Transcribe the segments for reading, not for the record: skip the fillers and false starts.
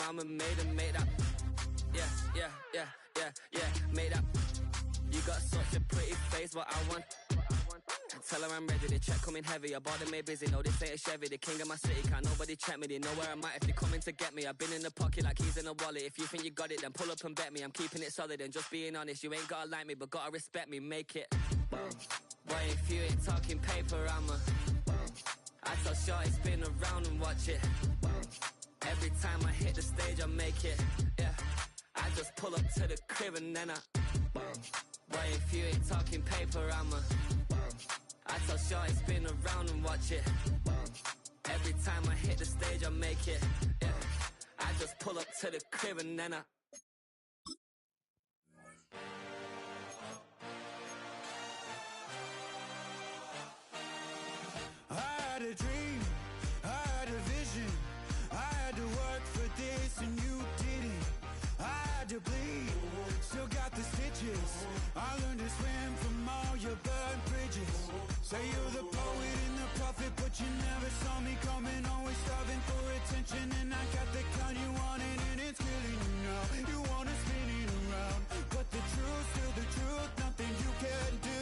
I'ma made up. Yeah, made up. You got such a pretty face, what I want. Tell her I'm ready, the check coming heavy. I bought them made busy, no this ain't a Chevy. The king of my city, can't nobody check me. They know where I'm at if they coming to get me. I've been in the pocket like keys in a wallet. If you think you got it, then pull up and bet me. I'm keeping it solid and just being honest. You ain't gotta like me, but gotta respect me, make it. Boy, if you ain't talking paper, I tell shorty spin around and watch it. Every time I hit the stage, I make it. Yeah, I just pull up to the crib and then boy, if you ain't talking paper, I tell shorty spin around and watch it. Every time I hit the stage, I make it. Yeah, I just pull up to the crib and then I had a dream, I had a vision. I had to work for this and you didn't. I had to bleed, still got the stitches. I learned to swim from all your burned bridges. Say you're the poet and the prophet, but you never saw me coming. Always starving for attention, and I got the kind you wanted, and it's killing you now. You wanna spin it around, but the truth's still the truth. Nothing you can do.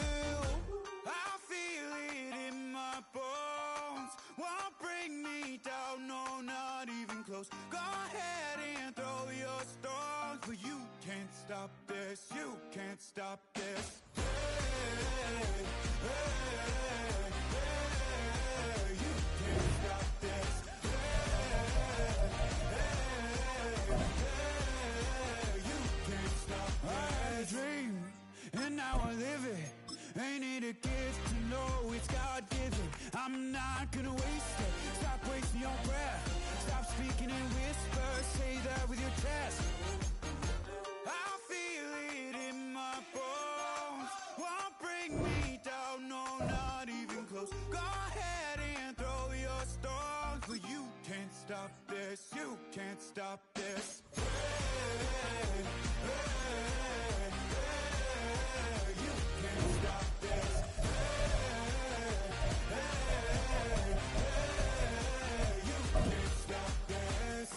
I feel it in my bones. Won't bring me down, no, not even close. Go ahead and throw your stones, but you can't stop this. You can't stop this. Hey, hey, hey, you can't stop this. Hey, hey, you can't stop this. I had a dream, and now I live it. Ain't it a gift to know it's God-given? I'm not gonna waste it. Stop wasting your breath. Stop speaking in whispers. Say that with your chest. I feel it in my bones. Won't bring me down, no, not even close. Go ahead and throw your stones, but you can't stop this. You can't stop this. Hey, hey, hey, you can't stop this. Hey, hey, hey, you can't stop this.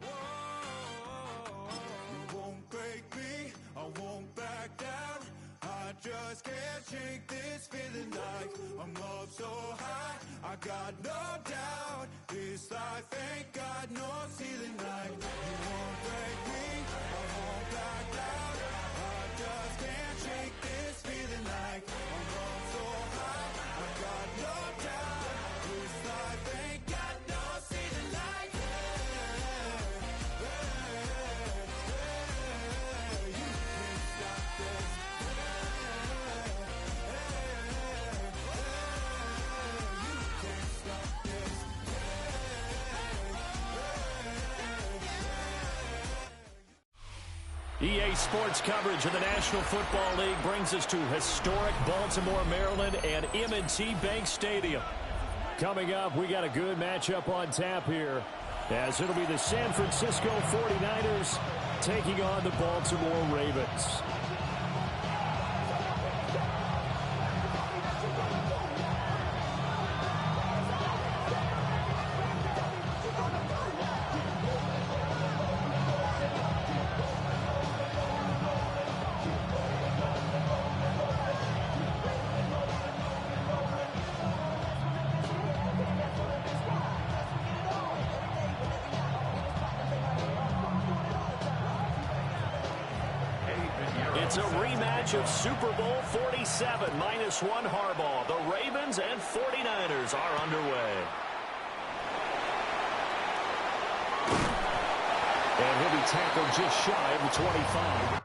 Whoa, you won't break me, I won't back down. I just can't shake this feeling like I'm up so high. I got no doubt, this life ain't got no ceiling like. You won't break me, I won't back down. I just can't shake this feeling like I'm up so high. I got no doubt, this life ain't got no ceiling like. Hey, hey, you can't stop this. EA Sports coverage of the National Football League brings us to historic Baltimore, Maryland, and M&T Bank Stadium. Coming up, we got a good matchup on tap here, as it'll be the San Francisco 49ers taking on the Baltimore Ravens. It's a rematch of Super Bowl 47, -1 Harbaugh. The Ravens and 49ers are underway. And he'll be tackled just shy of the 25.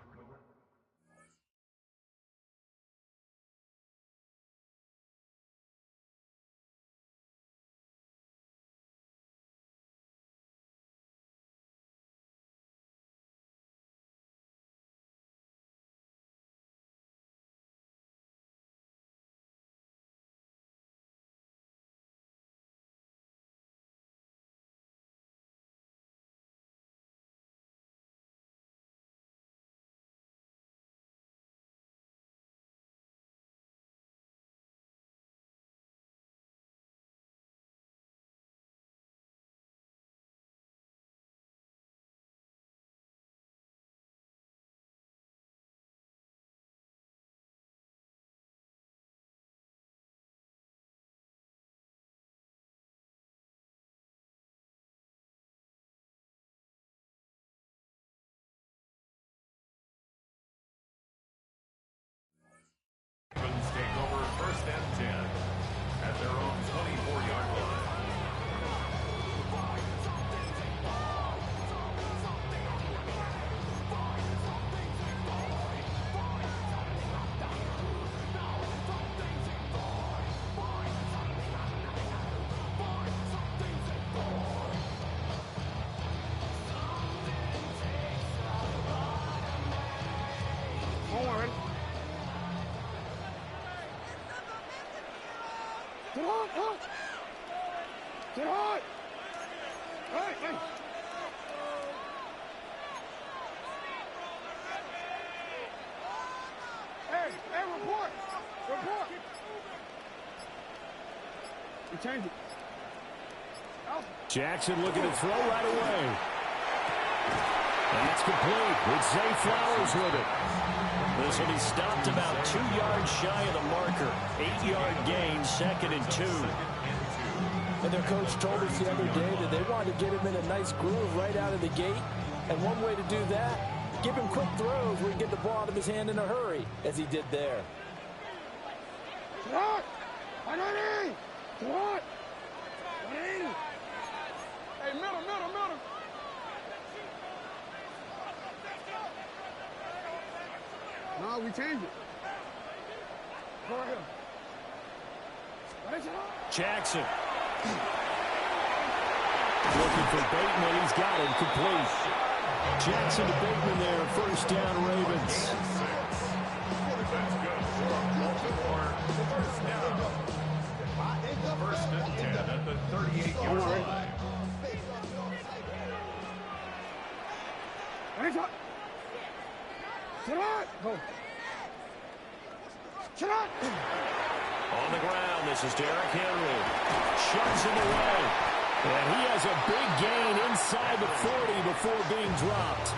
Get hard. Hey. Hey, report. We change it. Jackson looking to throw right away. That's complete with Zay Flowers with it. This one, he stopped about 2 yards shy of the marker. 8-yard gain, 2nd and 2. And their coach told us the other day that they wanted to get him in a nice groove right out of the gate. And one way to do that, give him quick throws where he get the ball out of his hand in a hurry, as he did there. Hey, middle. No, we changed it. Go right here. Jackson. Looking for Bateman. He's got him complete. Jackson to Bateman there. First down, Ravens. First and 10 at the 38-yard line. On the ground, this is Derrick Henry. Shoves him away. And he has a big gain inside the 40 before being dropped.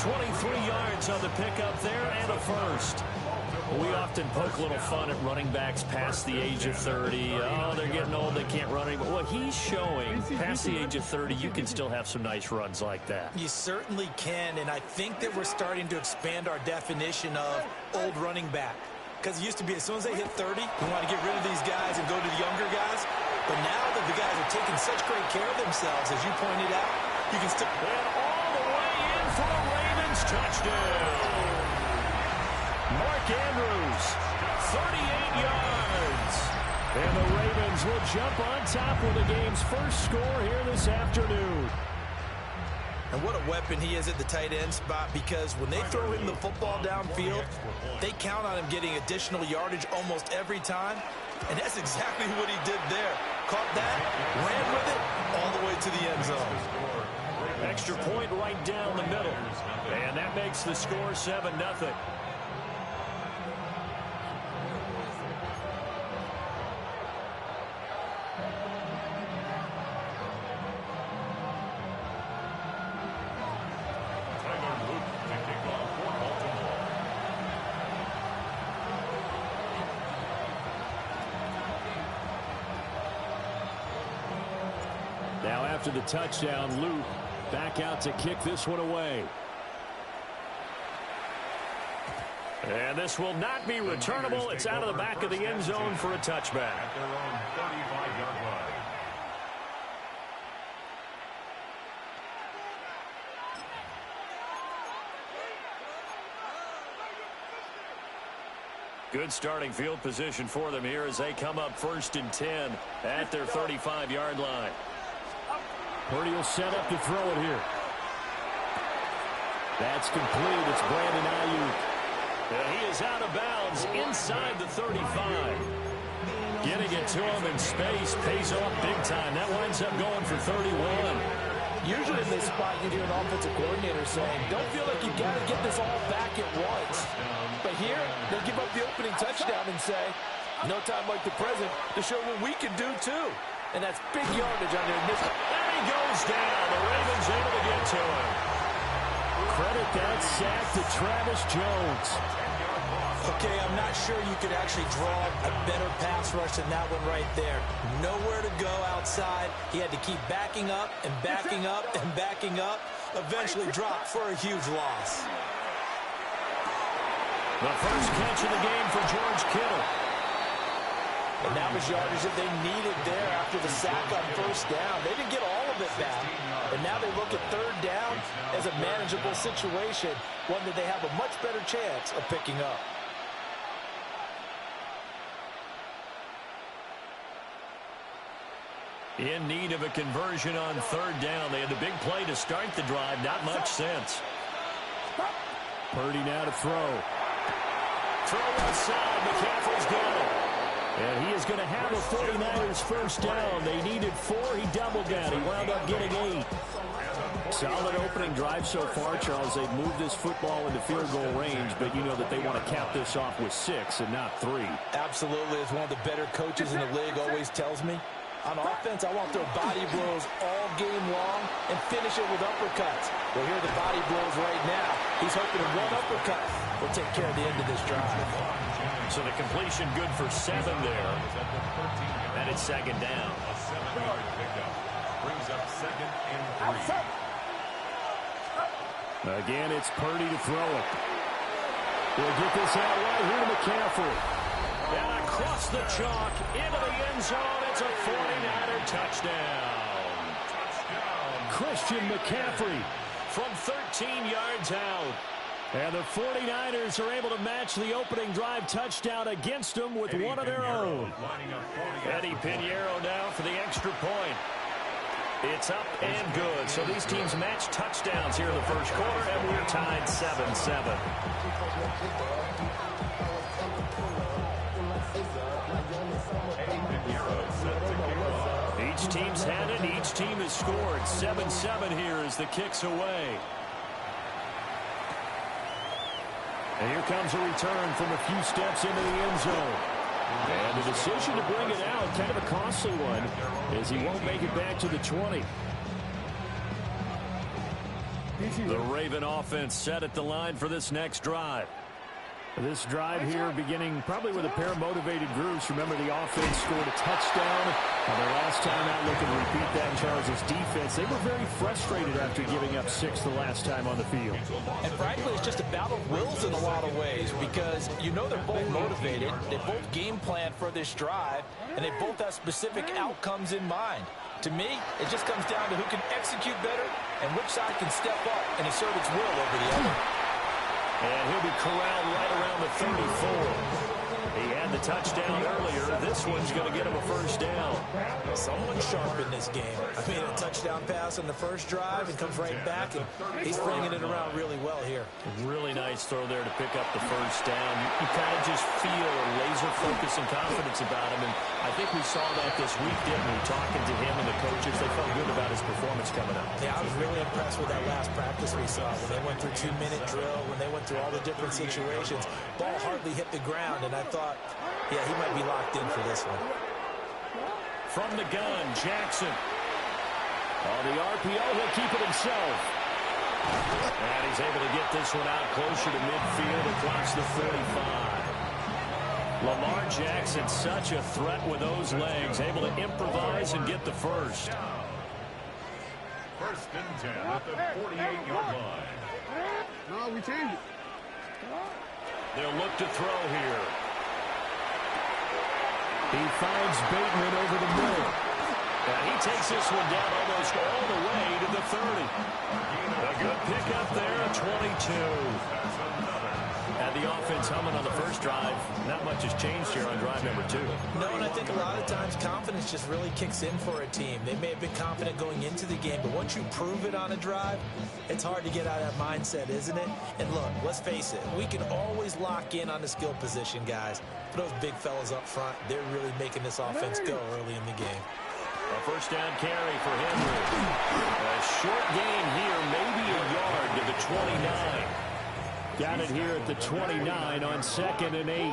23 yards on the pickup there and a first. We often poke a little fun at running backs past the age of 30. Oh, they're getting old, they can't run anymore. Well, he's showing past the age of 30, you can still have some nice runs like that. You certainly can, and I think that we're starting to expand our definition of old running back. Because it used to be as soon as they hit 30, we want to get rid of these guys and go to the younger guys. But now that the guys are taking such great care of themselves, as you pointed out, you can still... And all the way in for the Ravens touchdown. Mark Andrews, 38 yards. And the Ravens will jump on top with the game's first score here this afternoon. And what a weapon he is at the tight end spot, because when they throw him the football downfield, they count on him getting additional yardage almost every time. And that's exactly what he did there. Caught that, ran with it, all the way to the end zone. Extra point right down the middle. And that makes the score 7-0. Now after the touchdown, Luke back out to kick this one away. And this will not be returnable. It's out of the back of the end zone for a touchback. At their own 35-yard line. Good starting field position for them here as they come up 1st and 10 at their 35-yard line. Purdy will set up to throw it here. That's complete. It's Brandon Ayuk. And he is out of bounds inside the 35. Getting it to him in space pays off big time. That winds up going for 31. Usually in this spot, you hear an offensive coordinator saying, don't feel like you've got to get this all back at once. But here, they give up the opening touchdown and say, no time like the present to show what we can do too. And that's big yardage on their initial. There he goes down. The Ravens able to get to him. Credit that sack to Travis Jones. Okay, I'm not sure you could actually draw a better pass rush than that one right there. Nowhere to go outside. He had to keep backing up and backing up and backing up. Eventually dropped for a huge loss. The first catch of the game for George Kittle. And that was yardage that they needed there after the sack on 1st down. They didn't get all of it back. And now they look at 3rd down as a manageable situation, one that they have a much better chance of picking up. In need of a conversion on 3rd down. They had the big play to start the drive. Not much sense. Purdy now to throw. Throw outside. McCaffrey's got it. And he is going to have a 49ers first down. They needed 4. He doubled down. He wound up getting 8. Solid opening drive so far, Charles. They've moved this football into field goal range, but you know that they want to cap this off with 6 and not 3. Absolutely. As one of the better coaches in the league always tells me, on offense, I want their body blows all game long and finish it with uppercuts. Well, here are the body blows right now. He's hoping that one uppercut will take care of the end of this drive. So the completion good for 7 there. And it's second down. A 7-yard pickup brings up 2nd and 3. Again, it's Purdy to throw it. We'll get this out right here to McCaffrey. And across the chalk, into the end zone. It's a 49er touchdown. Christian McCaffrey from 13 yards out. And the 49ers are able to match the opening drive touchdown against them with one of their own. Eddie Pinheiro now for the extra point. It's up and good. So these teams match touchdowns here in the first quarter, and we're tied 7-7. Each team's had it. Each team has scored. 7-7 here as the kick's away. And here comes a return from a few steps into the end zone. And the decision to bring it out, kind of a costly one, as he won't make it back to the 20. The Raven offense set at the line for this next drive. This drive here beginning probably with a pair of motivated groups. Remember, the offense scored a touchdown. And their last time out, looking to repeat that in Charles' defense. They were very frustrated after giving up 6 the last time on the field. And frankly, it's just a battle of wills in a lot of ways because you know they're both motivated. They both game plan for this drive, and they both have specific outcomes in mind. To me, it just comes down to who can execute better and which side can step up and assert its will over the other. And he'll be corralled right around the 34. He had the touchdown earlier. This one's going to get him a first down. Someone's sharp in this game. I mean, a touchdown pass on the first drive and comes right back, and he's bringing it around really well here. Really nice throw there to pick up the first down. You kind of just feel a laser focus and confidence about him, and I think we saw that this week, didn't we? Talking to him and the coaches, they felt good about his performance coming up. Yeah, I was really impressed with that last practice we saw when they went through 2-minute drill, when they went through all the different situations. Ball hardly hit the ground, and I thought, yeah, he might be locked in for this one. From the gun, Jackson. On the RPO, he'll keep it himself. And he's able to get this one out closer to midfield across the 45. Lamar Jackson, such a threat with those legs, able to improvise and get the first. 1st and 10 at the 48-yard line. No, we changed it. They'll look to throw here. He finds Bateman over the middle. And he takes this one down almost all the way to the 30. A good pickup there at 22. And the offense humming on the first drive. Not much has changed here on drive number 2. No, and I think a lot of times confidence just really kicks in for a team. They may have been confident going into the game, but once you prove it on a drive, it's hard to get out of that mindset, isn't it? And look, let's face it, we can always lock in on the skill position, guys. For those big fellas up front, they're really making this offense go early in the game. A first down carry for Henry. A short gain here, maybe a yard to the 29. Got it here at the 29 on 2nd and 8. 2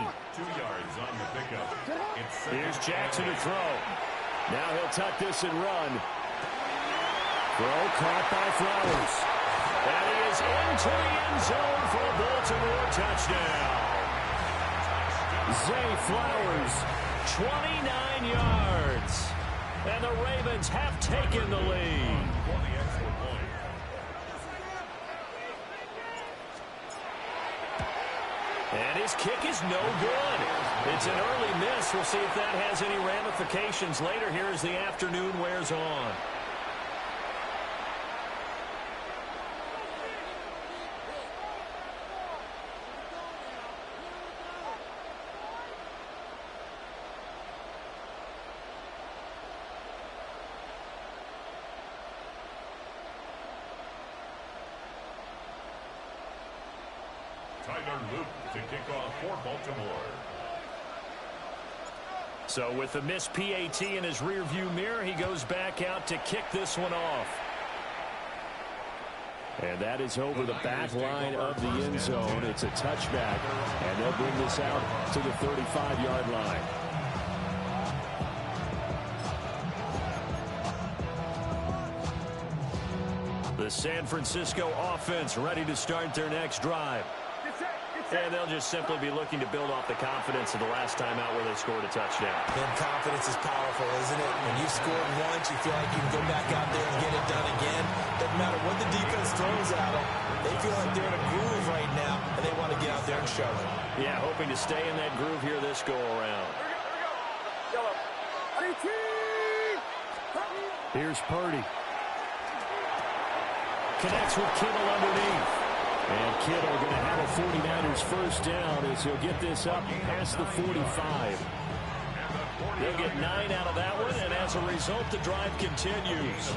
yards on the pickup. Here's Jackson to throw. Now he'll tuck this and run. Throw caught by Flowers. And he is into the end zone for a Baltimore touchdown. Zay Flowers, 29 yards. And the Ravens have taken the lead. And his kick is no good. It's an early miss. We'll see if that has any ramifications later here as the afternoon wears on. Tyler Luke to kick off for Baltimore. So with the missed PAT in his rearview mirror, he goes back out to kick this one off. And that is over the back line of the end zone. It's a touchback, and they'll bring this out to the 35-yard line. The San Francisco offense ready to start their next drive. And they'll just simply be looking to build off the confidence of the last time out where they scored a touchdown. And confidence is powerful, isn't it? When you've scored once, you feel like you can go back out there and get it done again. Doesn't matter what the defense throws at them. They feel like they're in a groove right now, and they want to get out there and show it. Yeah, hoping to stay in that groove here this go-around. Here's Purdy. Connects with Kittle underneath. And Kittle going to have a 49ers first down as he'll get this up past the 45. They'll get 9 out of that one, and as a result, the drive continues.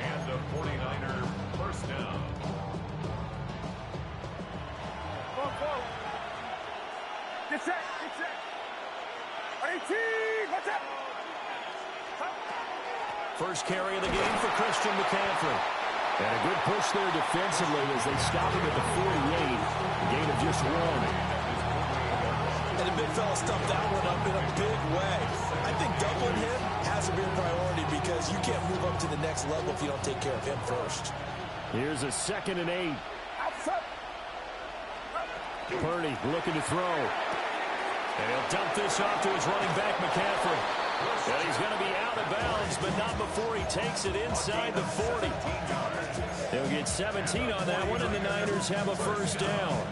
And the 49er first down. Get set. 18, what's up? First carry of the game for Christian McCaffrey. And a good push there defensively as they stop him at the 48. A gain of just 1. And the big fella stuffed that one up in a big way. I think doubling him has to be a priority because you can't move up to the next level if you don't take care of him first. Here's a 2nd and 8. Purdy looking to throw. And he'll dump this off to his running back, McCaffrey. And he's going to be out of bounds, but not before he takes it inside the 40. They'll get 17 on that one, and the Niners have a first down.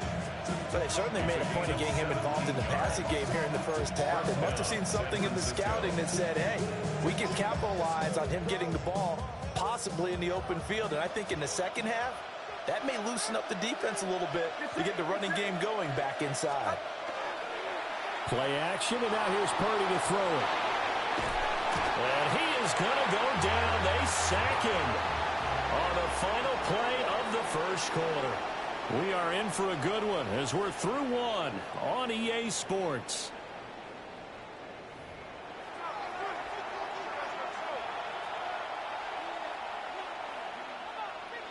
So they certainly made a point of getting him involved in the passing game here in the first half. They must have seen something in the scouting that said, hey, we can capitalize on him getting the ball, possibly in the open field. And I think in the second half, that may loosen up the defense a little bit to get the running game going back inside. Play action, and now here's Purdy to throw it. And he is going to go down. They sack him on the final play of the first quarter. We are in for a good one as we're through one on EA Sports.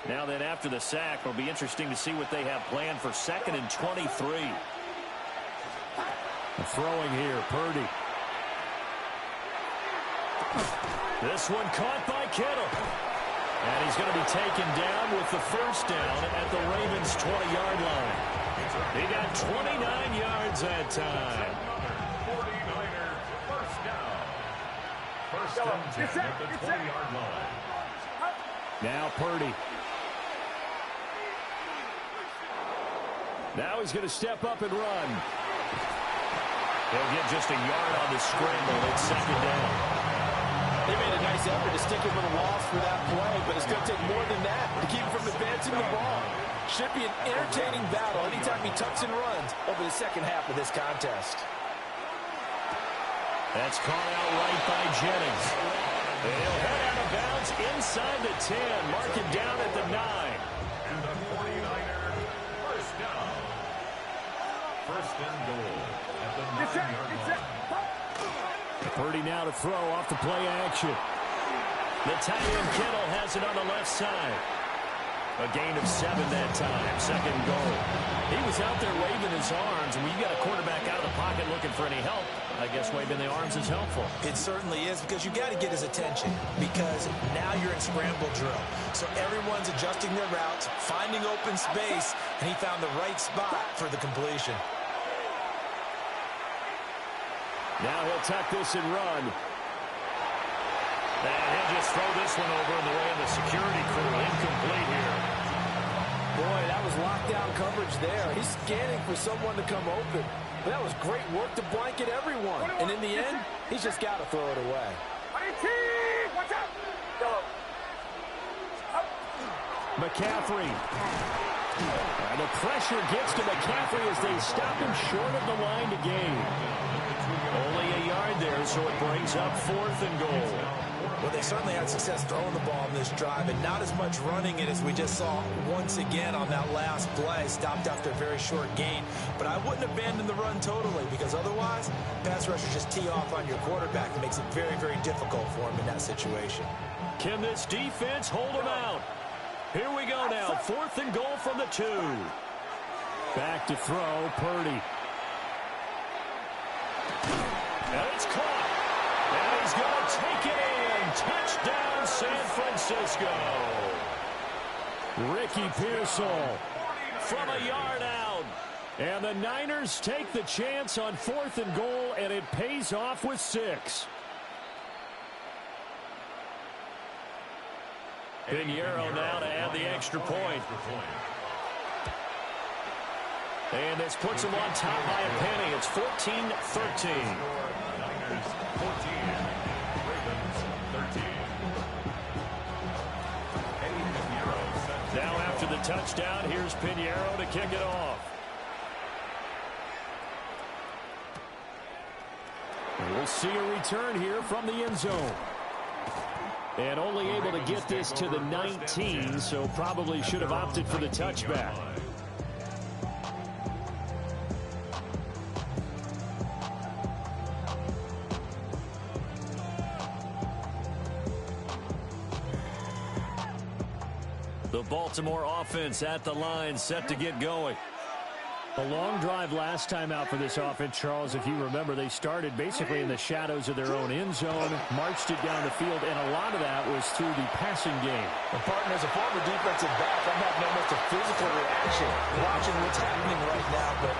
Now then, after the sack, it'll be interesting to see what they have planned for 2nd and 23. Throwing here, Purdy. This one caught by Kittle. And he's going to be taken down with the first down at the Ravens' 20-yard line. He got 29 yards that time. 49er first down. First and 10 at the 20-yard line. Now Purdy. Now he's going to step up and run. He'll get just a yard on the scramble. It's 2nd down. They made a nice effort to stick him with a loss for that play, but it's going to take more than that to keep him from advancing the ball. Should be an entertaining battle anytime he tucks and runs over the second half of this contest. That's caught out right by Jennings. And he'll head out of bounds inside the 10. Mark him down at the 9. And the 49er first down. First and goal at the 9-yard line. Purdy now to throw off the play action. The tight end Kittle has it on the left side. A gain of 7 that time. 2nd goal. He was out there waving his arms, and when you got a quarterback out of the pocket looking for any help, I guess waving the arms is helpful. It certainly is, because you got to get his attention, because now you're in scramble drill. So everyone's adjusting their routes, finding open space, and he found the right spot for the completion. Now he'll tuck this and run. And he'll just throw this one over in the way of the security crew. Incomplete here. Boy, that was lockdown coverage there. He's scanning for someone to come open. But that was great work to blanket everyone. And in the end, he's just got to throw it away. Watch out! McCaffrey. And the pressure gets to McCaffrey as they stop him short of the line to gain. Only a yard there, so it brings up 4th and goal. Well, they certainly had success throwing the ball in this drive, and not as much running it as we just saw once again on that last play. Stopped after a very short gain. But I wouldn't abandon the run totally, because otherwise, pass rushers just tee off on your quarterback. It makes it very, very difficult for him in that situation. Can this defense hold him out? Here we go now. 4th and goal from the 2. Back to throw, Purdy. And it's caught. And he's going to take it in. Touchdown, San Francisco. Ricky Pearsall from a yard out. And the Niners take the chance on 4th and goal, and it pays off with 6. Pinheiro now to add the extra point. And this puts him on top by a penny. It's 14-13. Niners 14, Ravens 13. Eddie Pinheiro sets Now after the touchdown, here's Pinheiro to kick it off. And we'll see a return here from the end zone. And only able to get this to the 19, so probably should have opted for the touchback. The Baltimore offense at the line, set to get going. A long drive last time out for this offense, Charles. If you remember, they started basically in the shadows of their own end zone, marched it down the field, and a lot of that was through the passing game. And partner, as a former defensive back, I'm having almost a physical reaction watching what's happening right now. But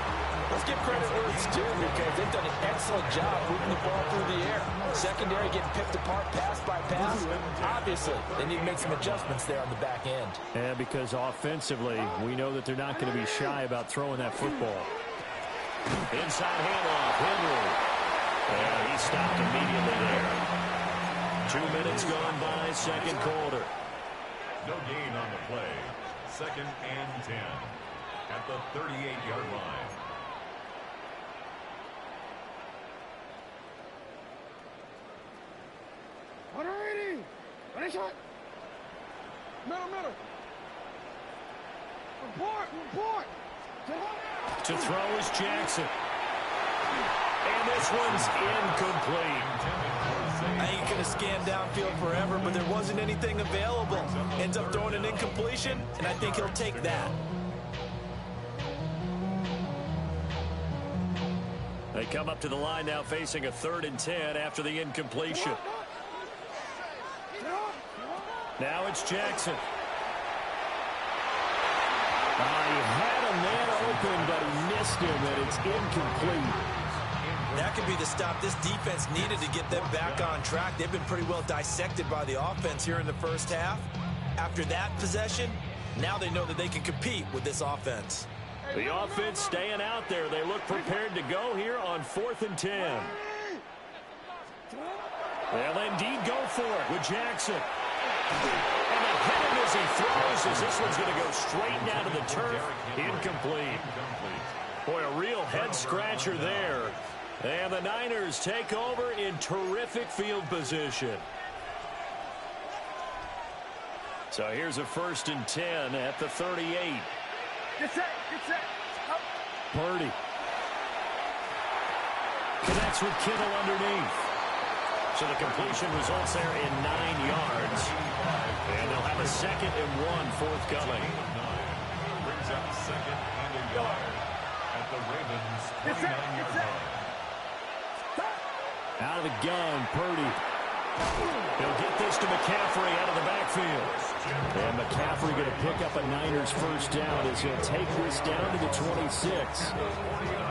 let's give credit where it's due, because they've done an excellent job moving the ball through the air. Secondary getting picked apart pass by pass. Obviously, they need to make some adjustments there on the back end. And because offensively, we know that they're not going to be shy about throwing that football. Inside handoff, Henry. And he stopped immediately there. 2 minutes gone by, second quarter. no gain on the play. 2nd and 10 at the 38-yard line. Ready, shot. Middle. Report. To throw is Jackson. And this one's incomplete. I ain't going to scan downfield forever, but there wasn't anything available. Ends up throwing an incompletion, and I think he'll take that. They come up to the line now facing a 3rd and 10 after the incompletion. Now it's Jackson. He had a man open, but he missed him, and it's incomplete. That could be the stop this defense needed to get them back on track. They've been pretty well dissected by the offense here in the first half. After that possession, now they know that they can compete with this offense. The offense staying out there. They look prepared to go here on 4th and 10. They'll indeed go for it with Jackson. And they hit him as he throws, as this one's going to go straight down to the turf. Incomplete. Boy, a real head-scratcher there. And the Niners take over in terrific field position. So here's a 1st and 10 at the 38. Get set. Up. Purdy. Connects with Kittle underneath. So the completion results there in 9 yards. And they'll have a 2nd and 1 forthcoming. Brings up 2nd and a yard at the Ravens' 29-yard line. Out of the gun, Purdy. He'll get this to McCaffrey out of the backfield. And McCaffrey going to pick up a Niners first down as he'll take this down to the 26.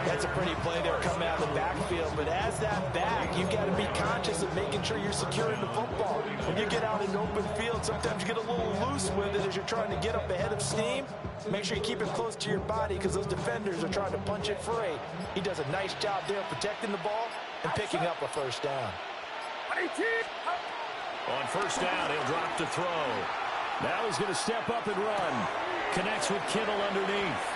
That's a pretty play there coming out of the backfield. But as that back, you've got to be conscious of making sure you're securing the football. When you get out in open field, sometimes you get a little loose with it as you're trying to get up ahead of steam. Make sure you keep it close to your body because those defenders are trying to punch it free. He does a nice job there protecting the ball and picking up a first down. On first down, he'll drop to throw. Now he's going to step up and run. Connects with Kittle underneath.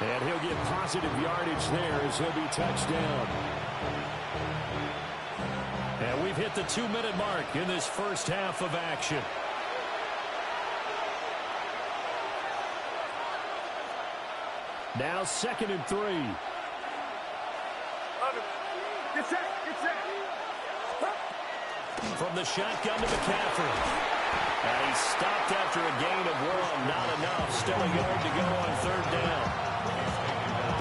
And he'll get positive yardage there as he'll be touched down. And we've hit at the 2-minute mark in this first half of action. Now 2nd and 3. Get set. From the shotgun to McCaffrey. And he's stopped after a gain of 1. Not enough. Still a yard to go on 3rd down.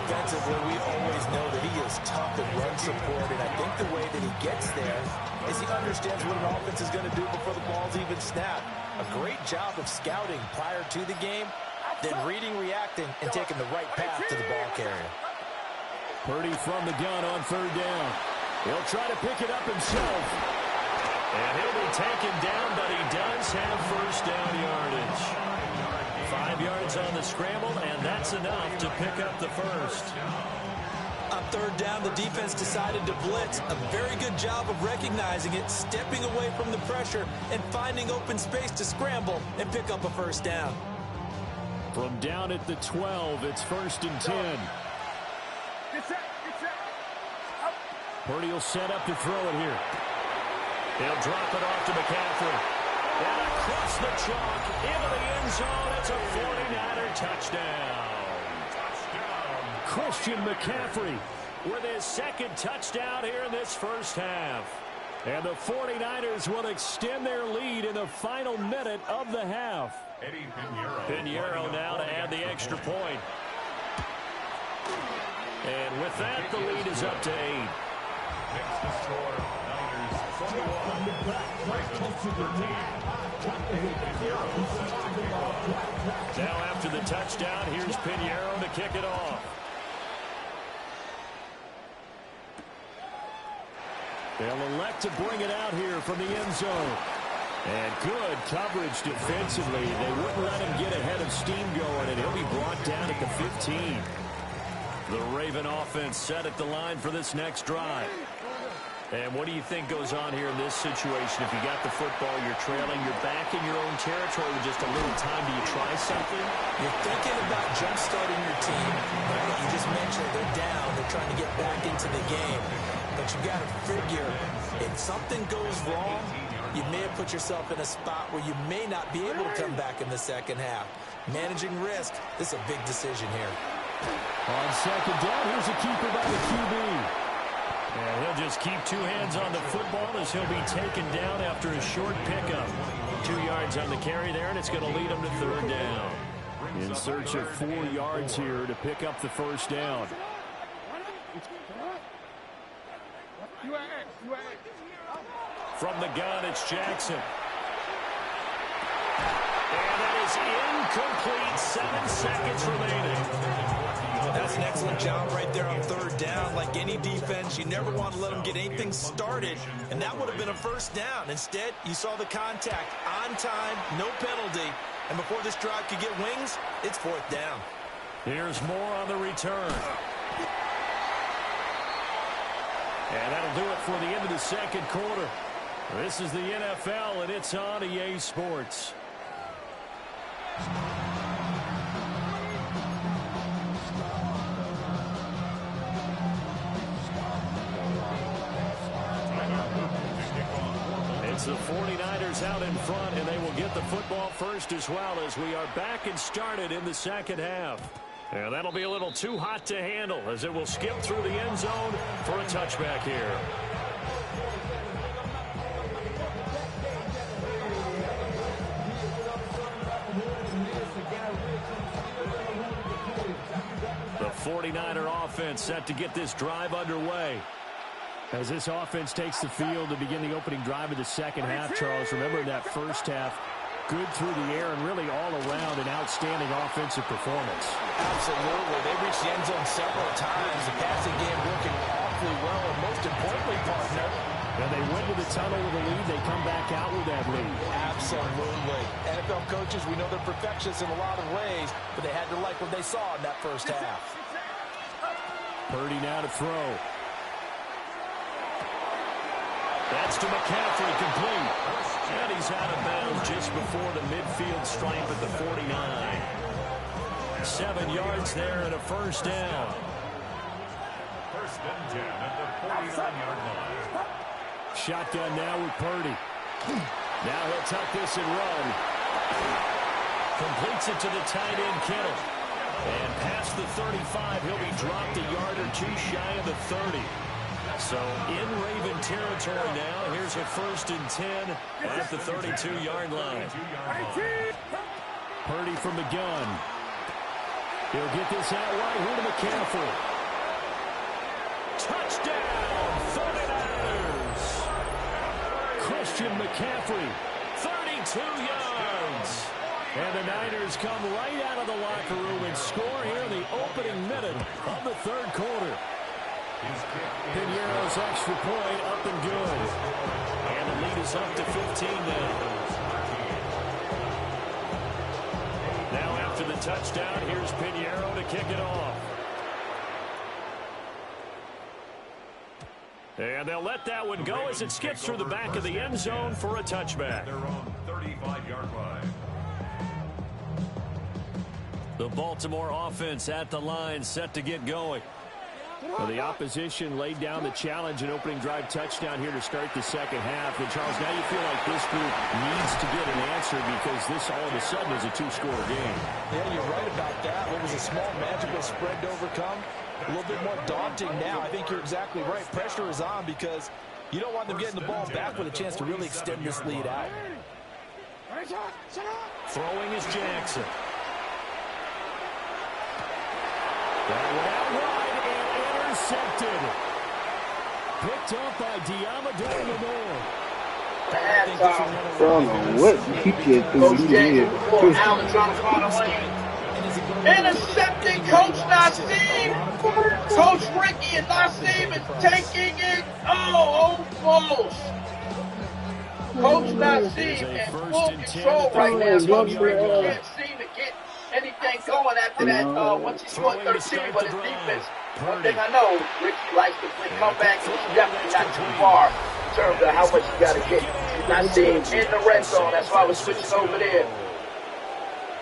Defensively, we always know that he is tough in run support, and I think the way that he gets there is he understands what an offense is going to do before the ball's even snapped. A great job of scouting prior to the game, then reading, reacting, and taking the right path to the ball carrier. Purdy from the gun on 3rd down. He'll try to pick it up himself. And he'll be taken down, but he does have 1st down yardage. 5 yards on the scramble, and that's enough to pick up the first. On 3rd down, the defense decided to blitz. A very good job of recognizing it, stepping away from the pressure, and finding open space to scramble and pick up a 1st down. From down at the 12, it's 1st and 10. Get set. Purdy will set up to throw it here. He'll drop it off to McCaffrey. And across the chalk, into the end zone. It's a 49er touchdown. Christian McCaffrey with his 2nd touchdown here in this first half. And the 49ers will extend their lead in the final minute of the half. Eddie Pinheiro. Pinheiro now to add the extra point. And with that, the lead is up to 8. Makes the score. Niners 21. Ravens 13. Now after the touchdown, here's Pinheiro to kick it off. They'll elect to bring it out here from the end zone. And good coverage defensively. They wouldn't let him get ahead of steam going, and he'll be brought down at the 15. The Raven offense set at the line for this next drive. And what do you think goes on here in this situation? If you got the football, you're trailing, you're back in your own territory with just a little time. Do you try something? You're thinking about jump-starting your team. Right? You just mentioned they're down. They're trying to get back into the game. But you got to figure, if something goes wrong, you may have put yourself in a spot where you may not be able to come back in the second half. Managing risk, this is a big decision here. On 2nd down, here's a keeper by the QB. And he'll just keep 2 hands on the football as he'll be taken down after a short pickup. 2 yards on the carry there, and it's going to lead him to 3rd down. In search of 4 yards here to pick up the 1st down. From the gun, it's Jackson. And that is incomplete. 7 seconds remaining. That's an excellent job right there on 3rd down. Like any defense, you never want to let them get anything started, and that would have been a 1st down. Instead, you saw the contact on time, no penalty, and before this drive could get wings, it's 4th down. Here's more on the return. And that'll do it for the end of the 2nd quarter. This is the NFL, and it's on EA Sports. It's the 49ers out in front, and they will get the football first as well as we are back and started in the 2nd half. And that'll be a little too hot to handle as it will skip through the end zone for a touchback here. The 49er offense set to get this drive underway. As this offense takes the field to begin the opening drive of the 2nd half, Charles, remember that first half, good through the air and really all around an outstanding offensive performance. Absolutely. They reached the end zone several times. The passing game working awfully well, and most importantly, partner, and they went to the tunnel with a lead. They come back out with that lead. Absolutely. NFL coaches, we know they're perfectionists in a lot of ways, but they had to like what they saw in that first half. Purdy now to throw. That's to McCaffrey, complete. And he's out of bounds just before the midfield stripe at the 49. 7 yards there and a 1st down. 1st and 10 at the 49-yard line. Shotgun now with Purdy. Now he'll tuck this and run. Completes it to the tight end, Kittle. And past the 35, he'll be dropped a yard or two shy of the 30. So in Raven territory now. Here's a 1st and 10 at the 32-yard line. Purdy from the gun. He'll get this out wide here to McCaffrey. Touchdown, 49ers. Christian McCaffrey, 32 yards. And the Niners come right out of the locker room and score here in the opening minute of the 3rd quarter. Piñeiro's extra point up and good. And the lead is up to 15 now. Now after the touchdown, here's Piñeiro to kick it off. And they'll let that one go as it skips through the back of the end zone for a touchback. Their own 35-yard line. The Baltimore offense at the line, set to get going. Well, the opposition laid down the challenge and opening drive touchdown here to start the second half. And, Charles, now you feel like this group needs to get an answer because this all of a sudden is a 2-score game. Yeah, you're right about that. What was a small magical spread to overcome? A little bit more daunting now. I think you're exactly right. Pressure is on because you don't want them getting the ball back with a chance to really extend this lead out. Throwing is Jackson. That went out wide and intercepted. Picked up by Diamador Lenore. What he did Coach James before Allen trying to find a lane. Intercepting Coach Nassim. Coach Ricky and Nassim is taking it. Oh, almost. Coach Nassim in full control right now. Coach Ricky can't seem to get anything going after that. Once he scored 13, but his defense. One thing I know, Ricky likes to play comeback, and he's definitely not too far in terms of how much he got to get. He's not seeing in the red zone. That's why I was switching over there.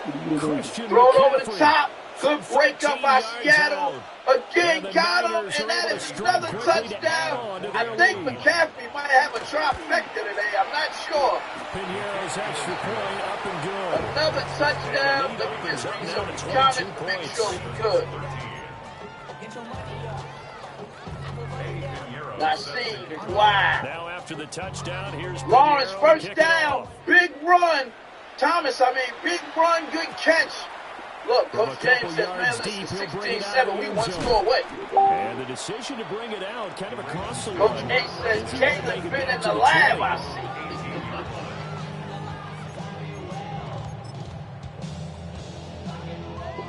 Thrown over the top. Good break up by Seattle. Again, got him, and that is another touchdown. I think McCaffrey might have a trifecta today. I'm not sure. Piñeiro's extra point up and good. Another touchdown. Let me just read some comments to make sure we good. Nassim is wide. Now after the touchdown, here's Lawrence, Piñeiro, first kick down. off. Big run. Thomas, big run, good catch. Look, Coach James says, man, listen, 16-7, we one score away. And the decision to bring it out, kind of a costly Coach one. H says, Caitlin's been in the lab, I see.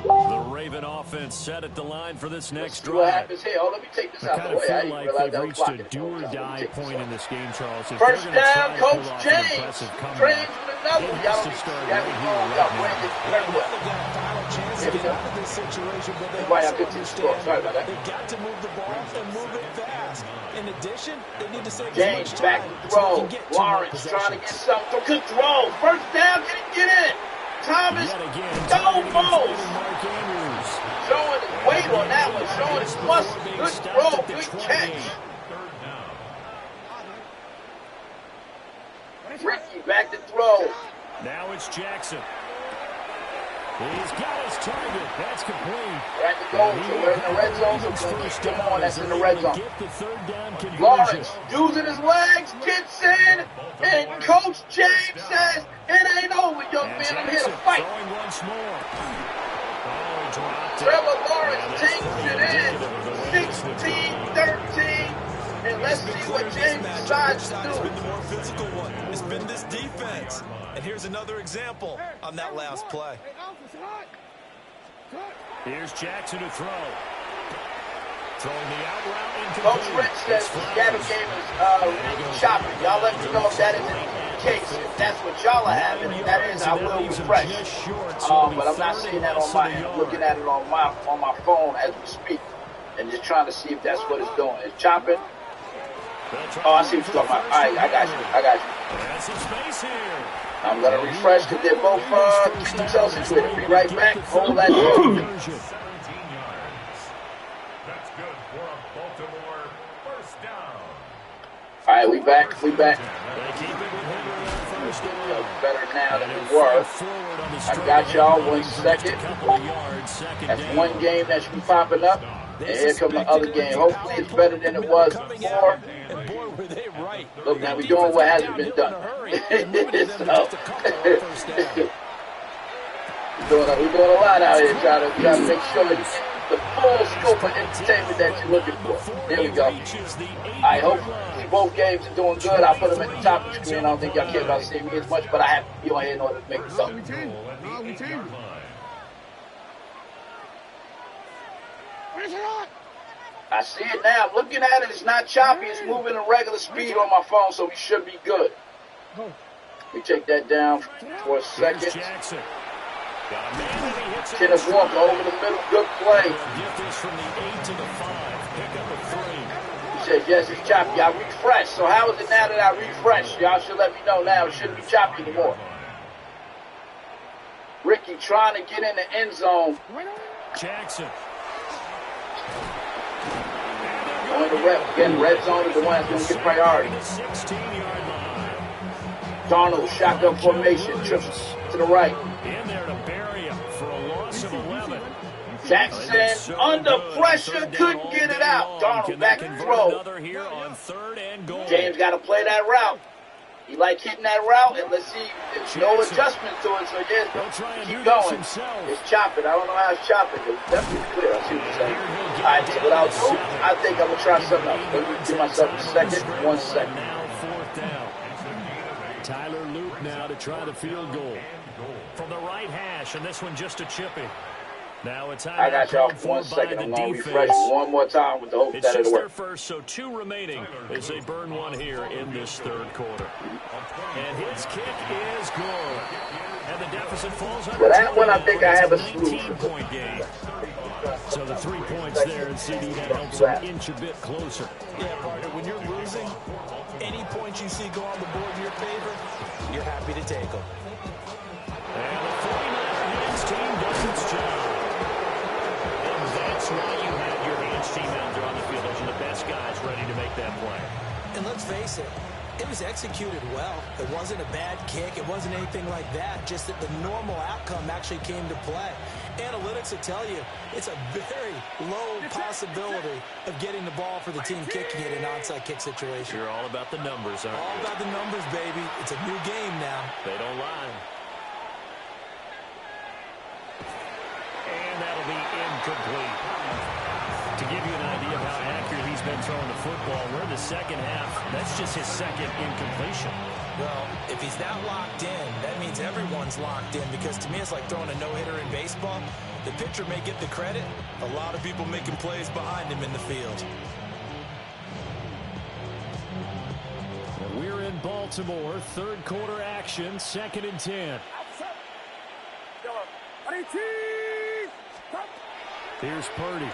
The Raven offense set at the line for this next drive. What happens here? Oh, let me take this out I of the way. I feel didn't like realize they've that was reached a blocking. do-or-die point in this game, Charles. If First they're gonna down, try to Coach pull off an James. impressive comeback, James with another one. Y'all has to don't start have right it here, wrong. right Y'all now. Brandon very well. They've got a final chance to get out of this situation, but they Everybody also have 15 score. Sorry about that. they've got to move the ball and move it fast. In addition, they need to save James as much back time to so throw. they can get 2 more Lawrence trying to get possessions. something. Good throw. First down. Can he get in? Thomas. Yet again, Almost. Mark Andrews. Showing his weight on that one. Showing his muscle. Good throw. Good catch. Ricky back to throw. Now it's Jackson. He's got his target. That's complete. We're at the goal, so we're in the red zone, so we're going to come on. That's in the red zone. Get the third down conversion. Lawrence using his legs, gets in, and Coach James says, it ain't over, young man. I'm here to fight. Throwing once more. Oh, he dropped it. Trevor Lawrence takes it in, 16-13. And let's see what James decides to It's been do. the more physical one. It's been this defense. And here's another example on that last play. Here's Jackson to throw. Throwing the out route incomplete. Coach Rich says the scatter game is choppy. Y'all let me know if that isn't the case. If that's what y'all are having, if that is, I will refresh. But I'm not seeing that on my end. I'm looking at it on my phone as we speak. And just trying to see if that's what it's doing. It's chopping. Oh, I see what you're talking about. All right, I got you. That's some space here. I'm going to refresh because they're both teams situated. Be right back. Hold that through. 17 yards. That's good for a Baltimore first down. All right, we back. We back. Better now than we were. I got y'all 1 second. That's one game that should be popping up. And here comes the other game. Hopefully it's better than it was before. Look, now we're doing what hasn't been done. We're doing a lot out here trying to make sure that you get the full scope of entertainment that you're looking for. There we go. I hope both games are doing good. I'll put them at the top of the screen. I don't think y'all care about seeing me as much, but I have to be on here in order to make this up. I see it now. I'm looking at it. It's not choppy. It's moving at regular speed on my phone, so we should be good. Let me take that down for a second. Kenneth Walker over the middle. Good play. He says, yes, it's choppy. I refreshed. So how is it now that I refreshed? Y'all should let me know now. It shouldn't be choppy anymore. Ricky trying to get in the end zone. Jackson. Going to again, red zone is the one that's going to get priority. Darnold, shotgun formation, trips to the right. In there to bury him for a loss of 11. Jackson under pressure, couldn't get it out. Darnold back to throw. James got to play that route. He like hitting that route, and let's see, there's no adjustment to it, so yes, keep going. It's chopping. I don't know how it's chopping. It's definitely clear. I see what you're saying. All right, so what I'll do, I think I'm going to try something else. Let me give myself a second. 1 second. Tyler Luke now to try the field goal. From the right hash, and this one just a chippy. Now it's I got y'all for 1 second. I'm going to refresh one more time with the hope that it'll work. Their first, so 2 remaining as they burn one here in this third quarter. And his kick is good. And the deficit falls under. For that one, I think I have a solution. Game. So the 3 points there, and CD that helps them inch a bit closer. Yeah, partner, when you're losing, any points you see go on the board in your favor, you're happy to take them. And the 49er hands team does its job. And that's why you have your hands team out there on the field. Those are the best guys ready to make that play. And let's face it, it was executed well. It wasn't a bad kick. It wasn't anything like that. Just that the normal outcome actually came to play. Analytics will tell you it's a very low possibility of getting the ball for the team kicking it in an onside kick situation. You're all about the numbers, aren't you? All about the numbers, baby. It's a new game now. They don't lie. And that'll be incomplete. To give you an idea of how accurate he's been throwing the football, we're in the second half. That's just his second incompletion. Well, if he's that locked in, that means everyone's locked in, because to me it's like throwing a no-hitter in baseball. The pitcher may get the credit. A lot of people making plays behind him in the field. We're in Baltimore. Third quarter action, 2nd and 10. Here's Purdy.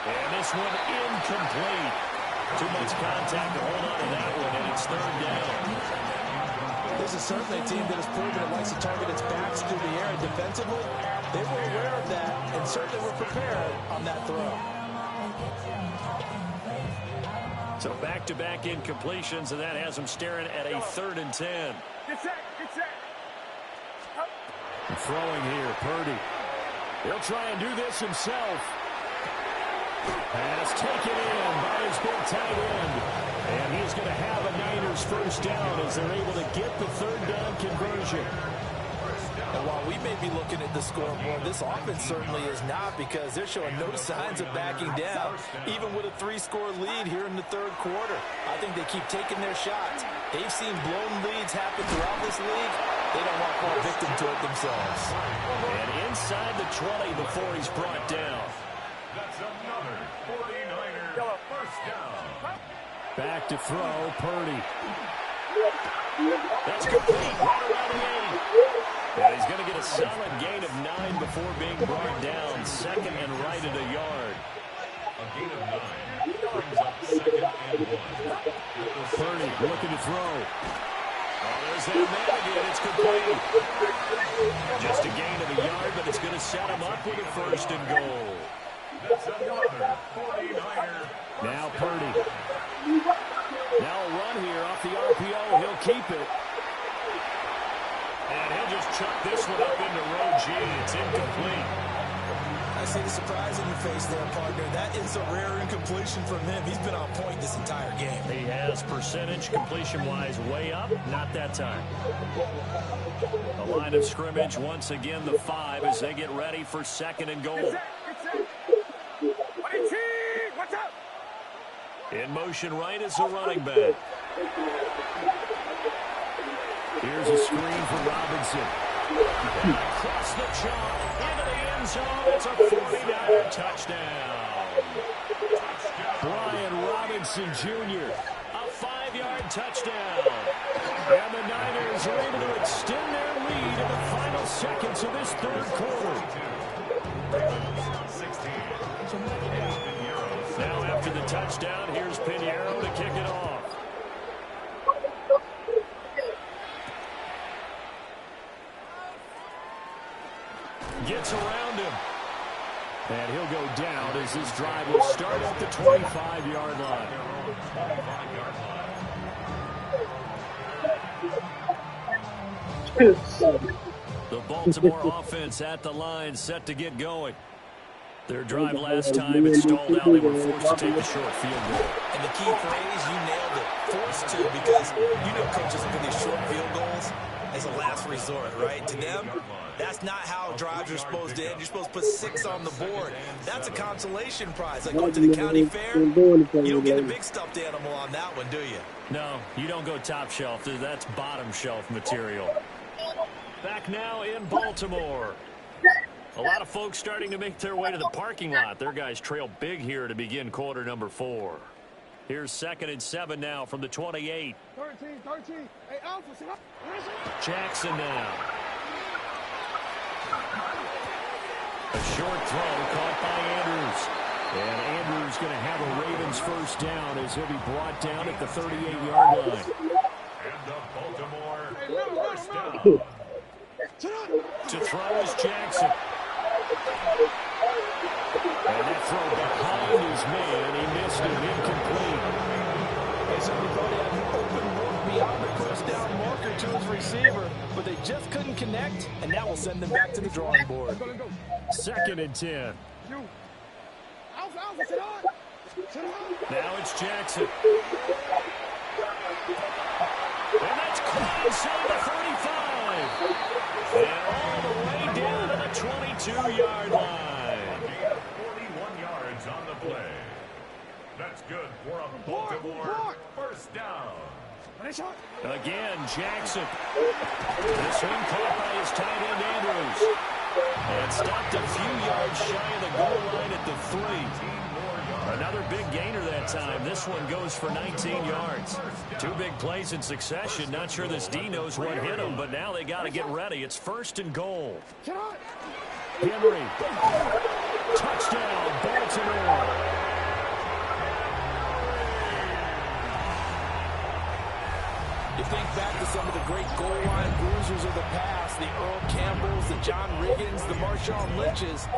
And this one incomplete. Too much contact to hold on to that one, and it's 3rd down. This is certainly a team that has proven it likes to target its backs through the air, and defensively, they were aware of that and certainly were prepared on that throw. So back-to-back incompletions, and that has them staring at a 3rd and 10. Throwing here, Purdy. He'll try and do this himself. Pass taken in by his big tight end. And he's going to have a Niners first down as they're able to get the 3rd down conversion. And while we may be looking at the scoreboard, this offense certainly is not, because they're showing no signs of backing down, even with a 3-score lead here in the 3rd quarter. I think they keep taking their shots. They've seen blown leads happen throughout this league. They don't want to fall victim to it themselves. And inside the 20 before he's brought down. That's another 49er first down. Back to throw, Purdy. That's complete. Right around the 8. And he's going to get a solid gain of 9 before being brought down. 2nd and right at a yard. A gain of 9 brings up 2nd and 1. Purdy looking to throw. Oh, there's that man again. It's complete. Just a gain of a yard, but it's going to set him up with a 1st and goal. That's another 49er. Now Purdy. Now a run here off the RPO. He'll keep it. And he'll just chuck this one up into row G. It's incomplete. I see the surprise in your face there, partner. That is a rare incompletion from him. He's been on point this entire game. He has percentage completion-wise way up. Not that time. The line of scrimmage, once again, the 5 as they get ready for 2nd and goal. In motion right is the running back. Here's a screen for Robinson. Across the chalk, into the end zone. It's a 49-yard touchdown. Brian Robinson Jr., a 5-yard touchdown. And the Niners are able to extend their lead in the final seconds of this 3rd quarter. Now after the touchdown, here's Pinheiro to kick it off. Gets around him. And he'll go down as this drive will start at the 25-yard line. The Baltimore offense at the line, set to get going. Their drive last time, it stalled out. They were forced to take the short field goal. And the key phrase, you nailed it, forced to, because you know coaches look at these short field goals as a last resort, right? To them, that's not how drives are supposed to end. You're supposed to put 6 on the board. That's a consolation prize. Like going to the county fair, you don't get a big stuffed animal on that one, do you? No, you don't go top shelf. That's bottom shelf material. Back now in Baltimore. A lot of folks starting to make their way to the parking lot. Their guys trail big here to begin quarter number 4. Here's 2nd and 7 now from the 28. 13. Hey, Alpha, sit up. Jackson now. A short throw caught by Andrews. And Andrews going to have a Ravens first down as he'll be brought down at the 38-yard line. And the Baltimore first down. To throw is Jackson. And that throw behind his man. He missed it, incomplete. They certainly thought he had an open look beyond the first down marker to his receiver, but they just couldn't connect, and that will send them back to the drawing board. 2nd and 10. Now it's Jackson. And that's caught inside the 35. And all the way down to the 22-yard line. 41 yards on the play. That's good for a Baltimore first down. Again, Jackson. This one caught by his tight end, Andrews. And stopped a few yards shy of the goal line at the 3. Another big gainer that time. This one goes for 19 yards. 2 big plays in succession. Not sure this D knows what hit him, but now they got to get ready. It's 1st and goal. Henry. Touchdown, Baltimore. You think back to some of the great goal line bruisers of the past, the Earl Campbells, the John Riggins, the Marshawn Lynches,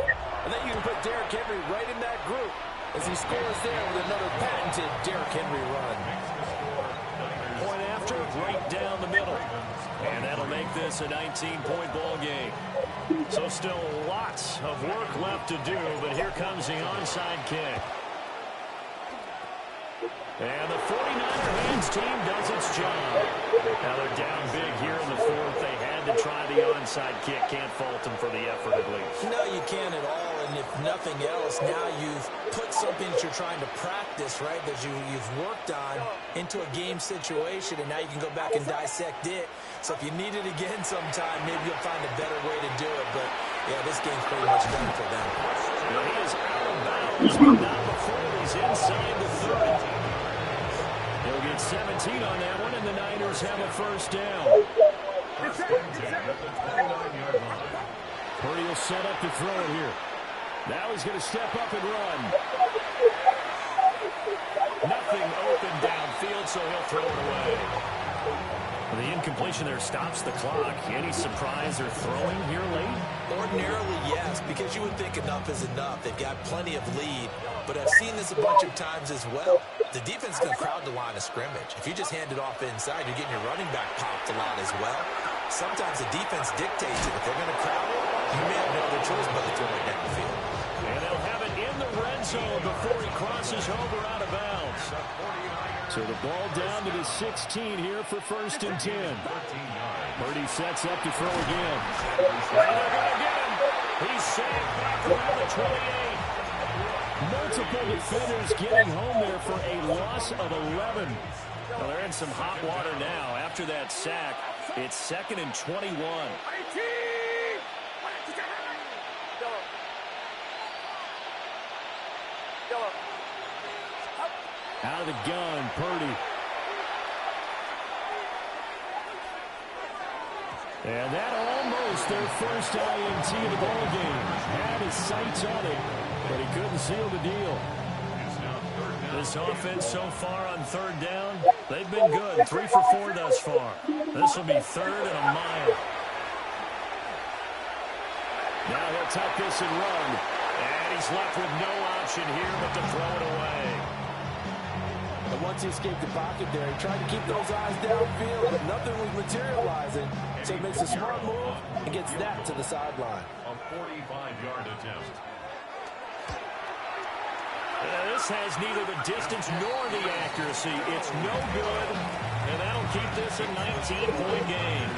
and then you can put Derrick Henry right in that group as he scores there with another patented Derrick Henry run. Point after, right down the middle. And that'll make this a 19-point ball game. So still lots of work left to do, but here comes the onside kick. And the 49er men's team does its job. Now they're down big here in the 4th. They had to try the onside kick. Can't fault them for the effort at least. No, you can't at all. And if nothing else, now you've put something that you're trying to practice, right, that you've worked on into a game situation, and now you can go back and dissect it. So if you need it again sometime, maybe you'll find a better way to do it. But, yeah, this game's pretty much done for them. Well, he is out of bounds, but not before he's inside the 30. He'll get 17 on that one, and the Niners have a first down. Purdy will set up to throw it here. Now he's going to step up and run. Nothing open downfield, so he'll throw it away. The incompletion there stops the clock. Any surprise or throwing here late? Ordinarily, yes, because you would think enough is enough. They've got plenty of lead, but I've seen this a bunch of times as well. The defense is going to crowd the line of scrimmage. If you just hand it off inside, you're getting your running back popped a lot as well. Sometimes the defense dictates it. If they're going to crowd it, you may have no other choice but to throw it downfield. And they'll have it in the red zone before he crosses over out of bounds. So the ball down to the 16 here for 1st and 10. Purdy sets up to throw again. And they're going to get him. He's safe back around the 28. Multiple defenders getting home there for a loss of 11. Well, they're in some hot water now. After that sack, it's 2nd and 21. Out of the gun, Purdy. And that almost their first INT of the ball game. Had his sights on it, but he couldn't seal the deal. This offense so far on 3rd down, they've been good. 3 for 4 thus far. This will be 3rd and a mile. Now he'll tuck this and run. And he's left with no option here but to throw it away. And once he escaped the pocket there, he tried to keep those eyes downfield, but nothing was materializing. So he makes a smart move and gets that to the sideline. A 45-yard attempt. This has neither the distance nor the accuracy. It's no good, and that'll keep this a 19-point game.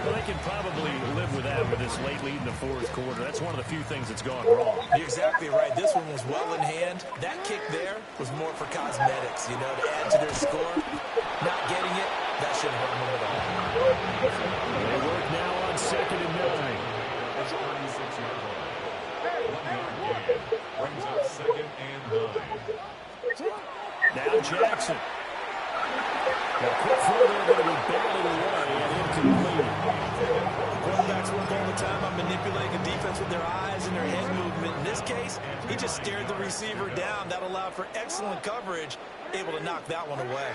Well, they can probably live with that with this late lead in the 4th quarter. That's one of the few things that's gone wrong. You're exactly right. This one was well in hand. That kick there was more for cosmetics, you know, to add to their score. Not getting it, that shouldn't hurt them at all. They work now on 2nd and 9. That's a 36-yard line. 1-yard gain. Brings up 2nd and 9. Now Jackson. The quick throw there going to be batted away and incomplete. Quarterbacks work all the time on manipulating a defense with their eyes and their head movement. In this case, he just stared the receiver down. That allowed for excellent coverage, able to knock that one away.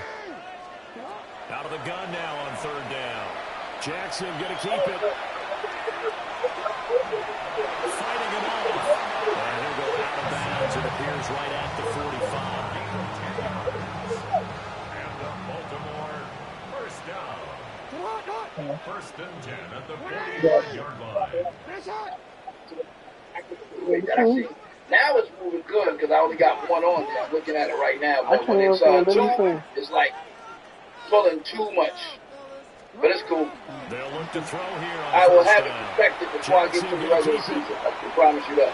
Out of the gun now on 3rd down. Jackson going to keep it. Fighting it off. And he'll go out of bounds. It appears right at the 45. And the Baltimore first down. 1st and 10 at the 40-yard line. Now it's moving good because I only got one on there. I'm looking at it right now. But when it's 2, it's like pulling too much. But it's cool. They'll look to throw here on I will have down. it perfected before I get to the regular season. I can promise you that.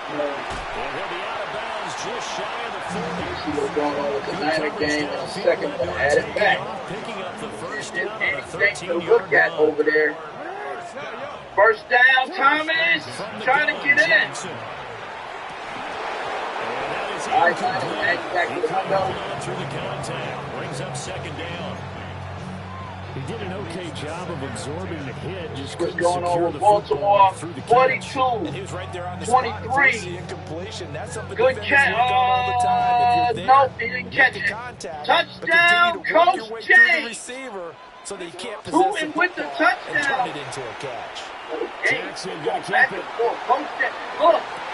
And he'll be out of bounds just shy of the 40. You see what's going on with the Niner game in a second. I'm going to add it back. Picking up the first down on a Anything to 13-yard look at line. over there. First down, Thomas. Trying to get in. All right, Thomas, back to the window. Through the contact. Brings up 2nd down. He did an okay job of absorbing the hit. Just What's couldn't going secure on the with Baltimore? football through the catch. 42. And he was right there on the 23. spot. The incompletion. That's something Good defenders catch. work on all the time. If you're there, Nope, he didn't catch make it. the contact, Touchdown, but continue to work your Coach way through the James. receiver so that you can't Who possess in the with the football and touchdown? turn it into a catch. Jackson going to Back keep and it. forth.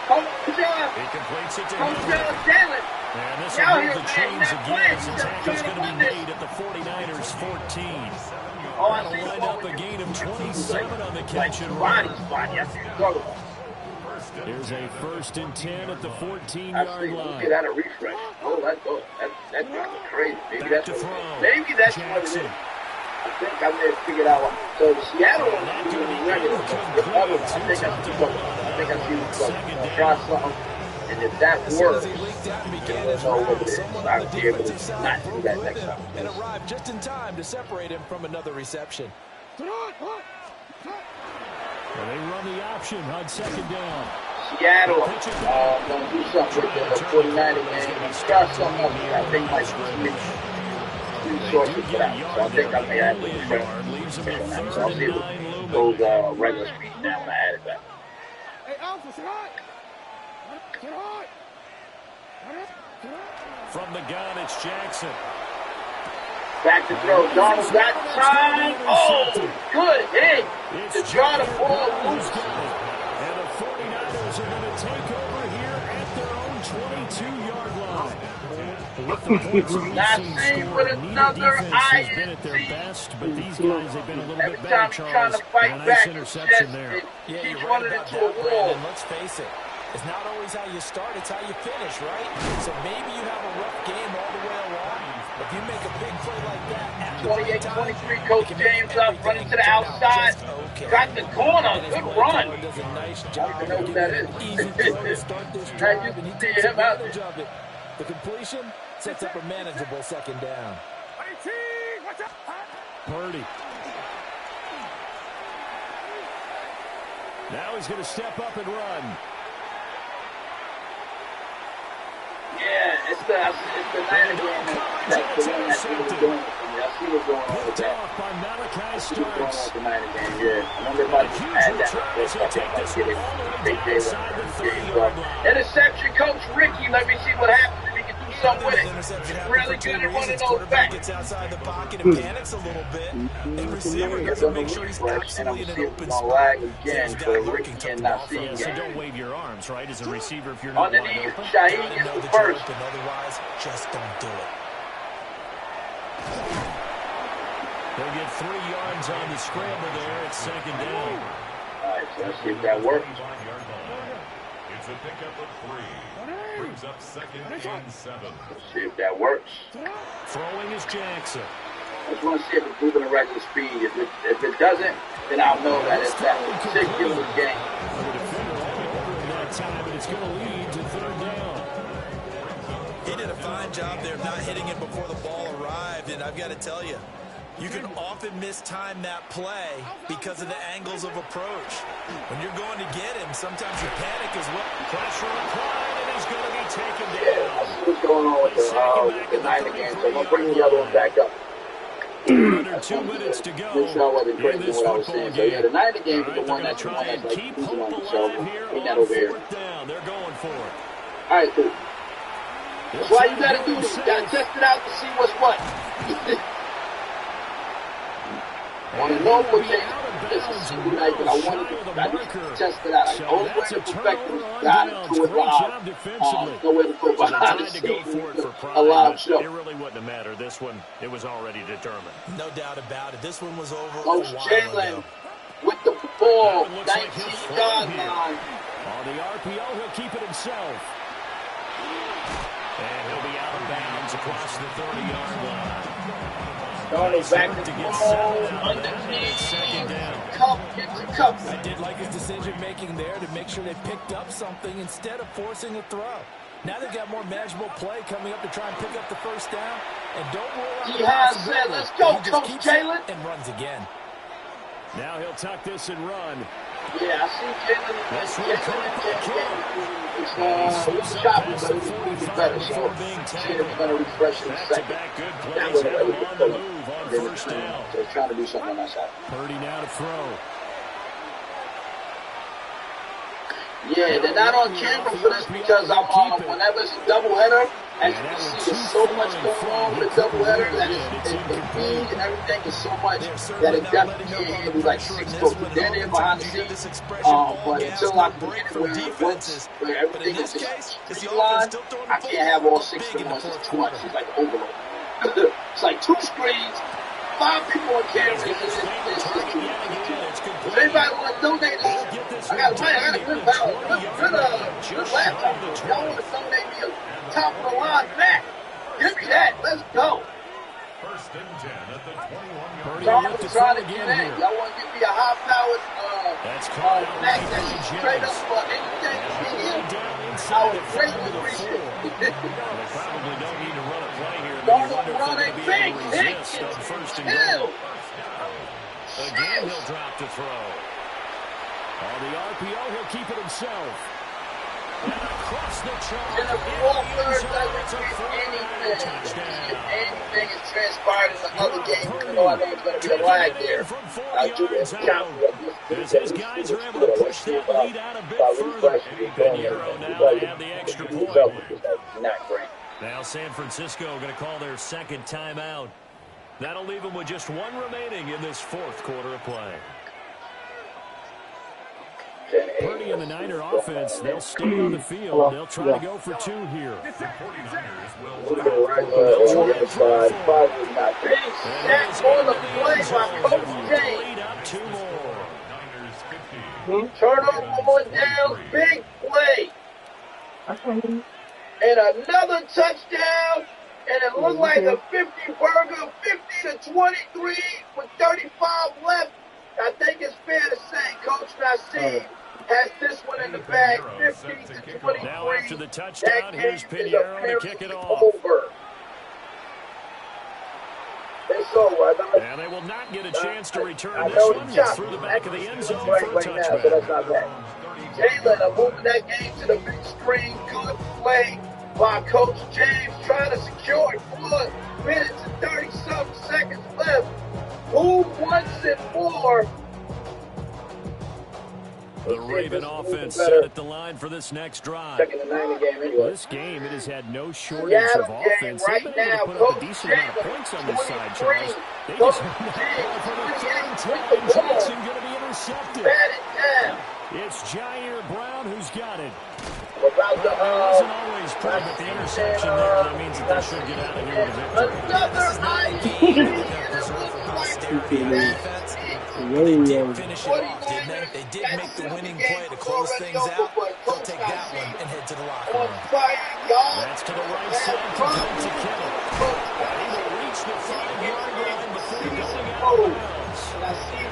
Coach Down. He completes it to Coach him. Down, Jalen. And this Now will move here, the man, chains that again play, as the he's tackle's trying to going to be win this. made at the 49ers 14. Oh, I That'll see. wind up a gain of 27 on the catch and Body run. spot. Yes, you struggle. Here's a 1st and 10 at the I 14-yard see. line. Get out of refresh. Oh, that drives me crazy. Maybe Back that's to what, throw. maybe that's what it is. Jackson. I think I may have figured out. So the Seattle one is doing regular. The other one, I think I see something. I'll try something. And if that As soon as works, he leaked out and then began we'll his know what round, it is. someone I'll on the be able defensive to side not do broke that with next him time. and arrived just in time to separate him from another reception. Well, they run the option on 2nd down. Seattle going to do something with the 49er game. Try something else. I think might be too short to put out. So I think I may have to refresh. So I'll see what those regular speeds down when I add it back. Hey, Alpha, sit high. Sit high. From the gun, it's Jackson. Back to throw. Darnold got time. Oh, good hit to draw the ball loose. And the 49ers are going to take over here at their own 22-yard line. With the points we've seen scored, neither defense has been at their best, but these guys have been a little bit better, Charles. Fight And a back, nice interception there. Yeah, you're right about that, Brandon. Let's face it. It's not always how you start, it's how you finish, right? So maybe you have a rough game all the way along. If you make a big play like that at the right time, 28-23, Coach James up, running to the outside. Got the corner, good run. Does a nice I job. don't even know who that is. Easy throw to start this drive, and he takes advantage of it. The completion sets up a manageable second down. Purdy. Now he's going to step up and run. Yeah, it's the Niner game that's the one that's really doing it for me. I see what's going on with that. By Malachi What's going on Starks. with the Niner game, yeah. I know everybody had that before, so I think I'll get it. Big day interception, Coach Ricky. Let me see what happens if he can do something with it. He's really good at running those back. Gets outside the pocket and panics a little bit. And receiver gets to make sure he's absolutely in an open spot. Lag again for Ricky and not seeing Yeah, so it. don't wave your arms, right, as a receiver if you're not wide Underneath, open. Shaheed gets the first. Otherwise, just don't do it. They'll get 3 yards on the scramble there at second down. All right, so let's see if that works. It's a pickup of 3. Brings up second and 7. Let's see if that works. Throwing is Jackson. I just want to see if it's moving at regular speed. If it doesn't, then I'll know that it's that particular game. The defender all over him that time, and it's going to lead to third down. He did a fine job there of not hitting it before the ball arrived, and I've got to tell you, you can often mistime that play because of the angles of approach. When you're going to get him, sometimes you panic as well. Pressure applied, and he's going to be taken Yeah, I down. see what's going on with the Niner game, so I'm going to bring the other one back up. Under 2 minutes to go Make sure I wasn't in crazy this what I was football saying. So yeah, the game. Niner game All is the right, one they're that's going to try and keep cruising hope on. So alive here bring that on over here. 4th down. They're going for it. All right, cool. That's why you got to do this. You got to test it out to see what's what. I want to know what they this is Sunday night, but I wanted to test it out. Like, the only way to perfect it is got to do it live. Nowhere to go behind the scenes. A live show. It really wouldn't have mattered. This one, it was already determined. No doubt about it. This one was over Coach a while Jalen ago. with the ball, It looks like 19-yard here. line. On the RPO, he'll keep it himself. And he'll be out of bounds across the 30-yard line. Darnold back to To get throw, settled out of that, underneath, it's second down. cup, get the cup. I did like his decision-making there to make sure they picked up something instead of forcing a throw. Now they've got more manageable play coming up to try and pick up the first down. And don't rule out He the has possibility. said, let's go, He just Coach keeps it Jalen. and runs again. Now he'll tuck this and run. Yeah, I see Jalen. That's what It's choppy, but it's better. So, Jalen's going to refresh in a second. Back-to-back good That plays. was Have really him on good. the move on Then first down. so he's trying to do something on that side. Purdy now to throw. Yeah, they're not on camera for this because I'm whenever it's a doubleheader, as you can see, there's so much going on with a doubleheader that the feed and everything is so much that it definitely can't handle like 6 coaches. They're there behind the scenes, but until I can get it where everything is just line, I can't have all 6 at once. It's too much. It's like overload. It's like 2 screens, 5 people on camera. It's just too much. If anybody want to donate this, I got money. I got a good laptop. Y'all want to donate me a top of the line Mac? Give me that. Let's go. First and 10 at the 21-yard Purdy So I'm will look to trying throw to get again in. here. Y'all want to give me a high-powered That's caught out Mac by that's Jennings. straight up for anything in here? Down I inside would the greatly 4. appreciate They it. probably don't need to run a play here. Darnold But you wonder if running they're going big to be hit. able to resist on first and Hill. goal. Again, he'll drop to throw. On the RPO, he'll keep it himself. And across the chalk. In the fourth third, doesn't get anything. If anything is transpired in the other game, even though I know it's going to be a lag there, I do this count. As his guys are able to push that lead out a bit further. And Euro now to have the extra point. Not great. Now San Francisco going to call their second timeout. That'll leave them with just one remaining in this fourth quarter of play. Purdy and the Niner offense, they'll stay on the field. They'll try to go for two here. Big sack on the play by Coach James. Two more. Turnover on downs, big play. And another touchdown. And it looked like a 50-burger, 50-23 with 35 left. I think it's fair to say Coach Nassim has this one in the bag, 50-23. Now after the touchdown, here's Pinheiro to kick it off. Over. It's over. And they will not get a chance to return this one through the back of the end zone for a touchback. So that's not bad. Jalen moving that game to the big screen. Good play by Coach James, trying to secure it. 4 minutes and 30-something seconds left. Who wants it more? The Raven offense set at the line for this next drive. Second and 9 game anyway. This game, it has had no shortage of offense. Right They've been able to put up a decent amount of points on this side, Charles. They just have for the third time. Jackson going to be intercepted. It's Jair Brown who's got it. It wasn't always pretty, but the interception there, that means that they should get out of here with They did finish it off, didn't they? They did make the winning play to close things out. They'll take that one and head to the locker room. That's to the right side to Kittle. He will reach the 5-yard line before going out of bounds.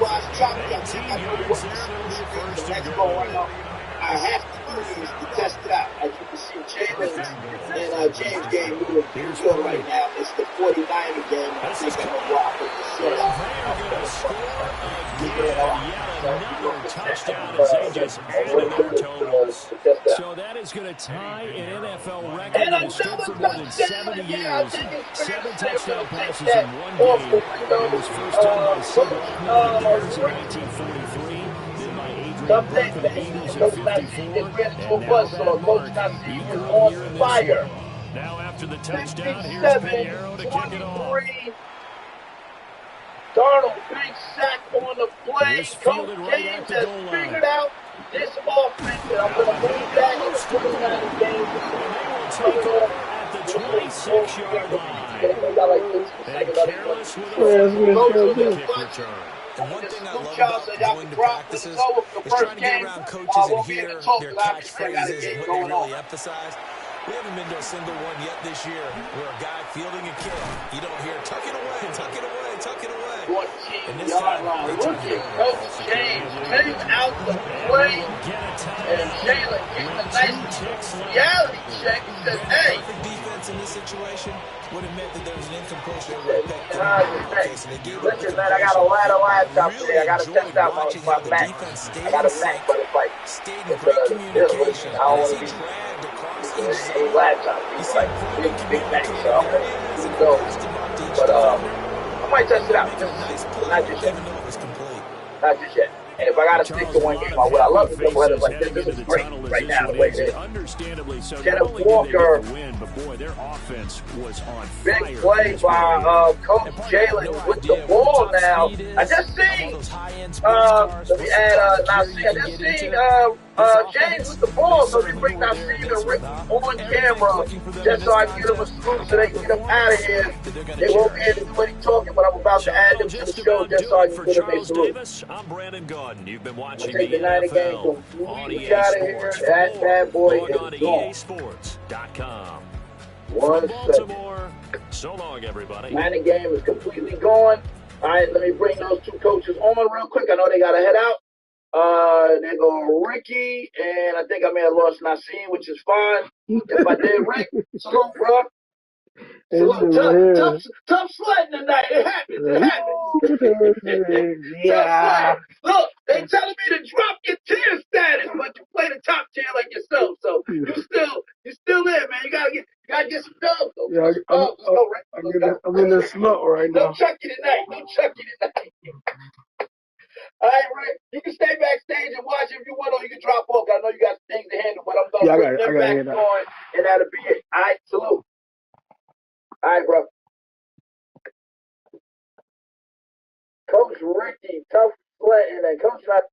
18 yards there, it'll be a first and goal. I have to do this to test it out. As you can see, Jalen and James game moving pretty good right now. It's the 49er game. I think I'm going to rock with the They're going to score another touchdown as they just added their totals. So that is going to tie an NFL record that has stood for more than 70 years. 7 touchdown passes in one game. It was first done by Sid Rockman in 1943. Some things that Coach Nassim is ready to bust on. Coach Nassim is on fire. Now after the touchdown, here's Pinheiro to kick it off. Darnold, big sack on the play. Coach James has figured out this offense. And I'm going to move that in the 49 game. Take over at the 26-yard line. And Careless with a kick return. The one thing I love about going to practices is trying to get around coaches and hear their catchphrases and what they really emphasize. We haven't been to a single one yet this year where a guy fielding a kick, you don't hear, tuck it away, tuck it away, tuck it away. And this time, they took it away. Coach James came out the play, and Jalen gave a nice reality check. He said, hey. Perfect defense in this situation would have meant that there was an incompletion. Listen, man, I got a lot of laptops today. I got to test out my Mac. I got a Mac, but it's like, it's communication. I don't want to be a laptop. It's like big Mac, so I'm going to go. But I might test it out. Not just yet. Not just yet. And if I got to stick to one game, what I love is the weather like this. This is great right now, the way it is. Understandably so. Kenneth Walker. But boy, their offense was on big fire. Play by Coach Jalen with the ball now. I just seen, let me add Nassim. I just seen James with the ball, so they bring Nassim and Rick on camera just so I can get him a scoop so they can get him out of here. They won't be able to do any talking, but I'm about to add them to the show just so I can get him a salute. I'm Brandon Gordon. You've been watching the NFL on EA Sports. That bad boy Log on to is gone. EASports.com. One From Baltimore, so long, everybody. Mining game is completely gone. All right, let me bring those two coaches on real quick. I know they got to head out. There go Ricky, and I think I may have lost Nassim, which is fine. If I did, Rick, salute, bro. Salute. Tough sledding tonight. It happens. It happens. Yeah. Look, they telling me to drop your tier status, but you play the top tier like yourself. So you still in, man. You gotta get some dubs. Yeah, Let's go, Rick. I'm in the slump right now. Don't chuck you tonight. All right, Rick, you can stay backstage and watch if you want, or you can drop off. I know you got things to handle, but I'm going to put them back on, and that'll be it. All right, salute. All right, bro. Coach Ricky, tough sweating, and Coach not.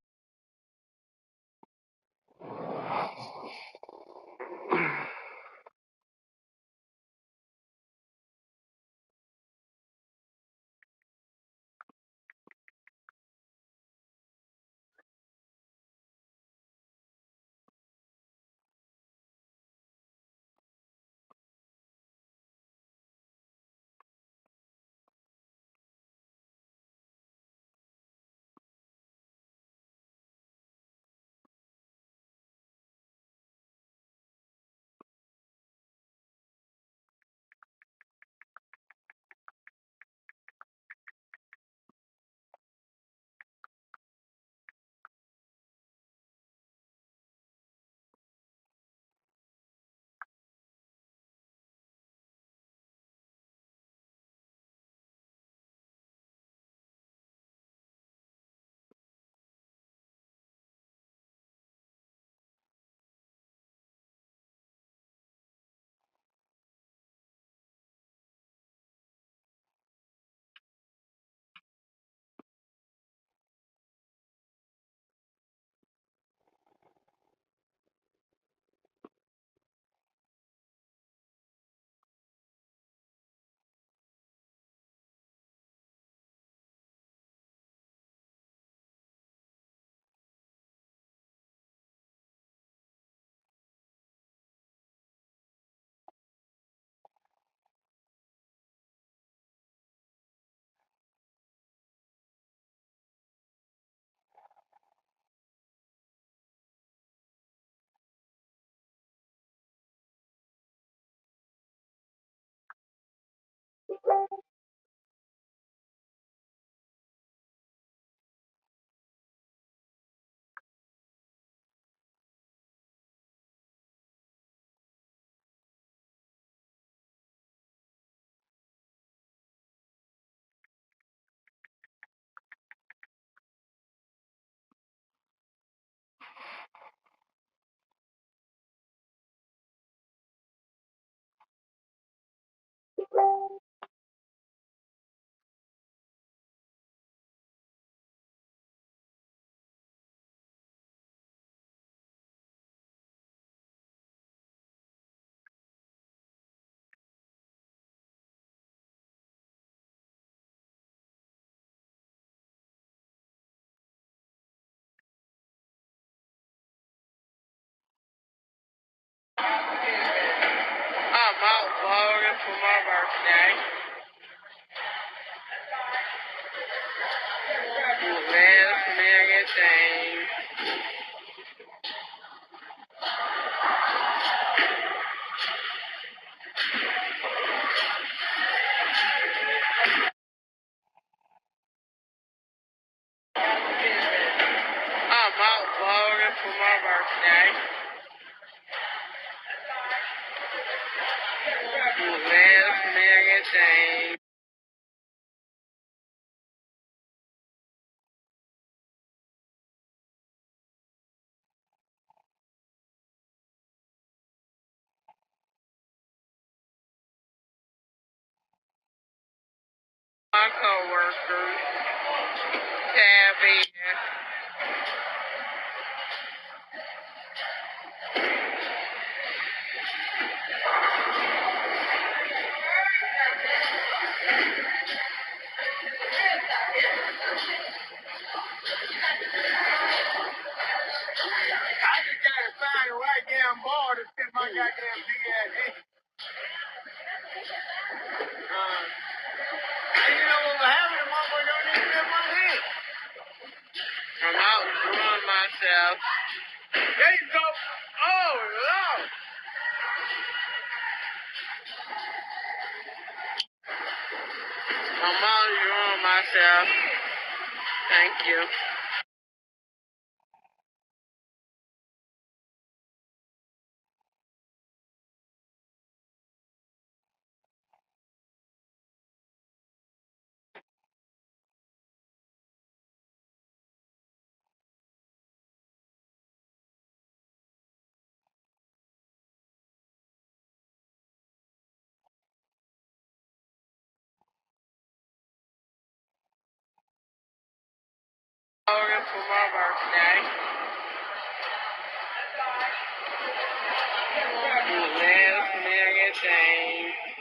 I'm out voting for my birthday. Last million things. I'm out voting for my birthday. Last million things. My coworkers, Tabby. I just gotta find the right damn ball to fit my goddamn big ass head. And you know what will happen? The motherfucker don't even fit my head. I'm out enjoying myself. There you go. Oh, Lord. I'm out enjoying myself. Thank you. Logan for my birthday. $11 million.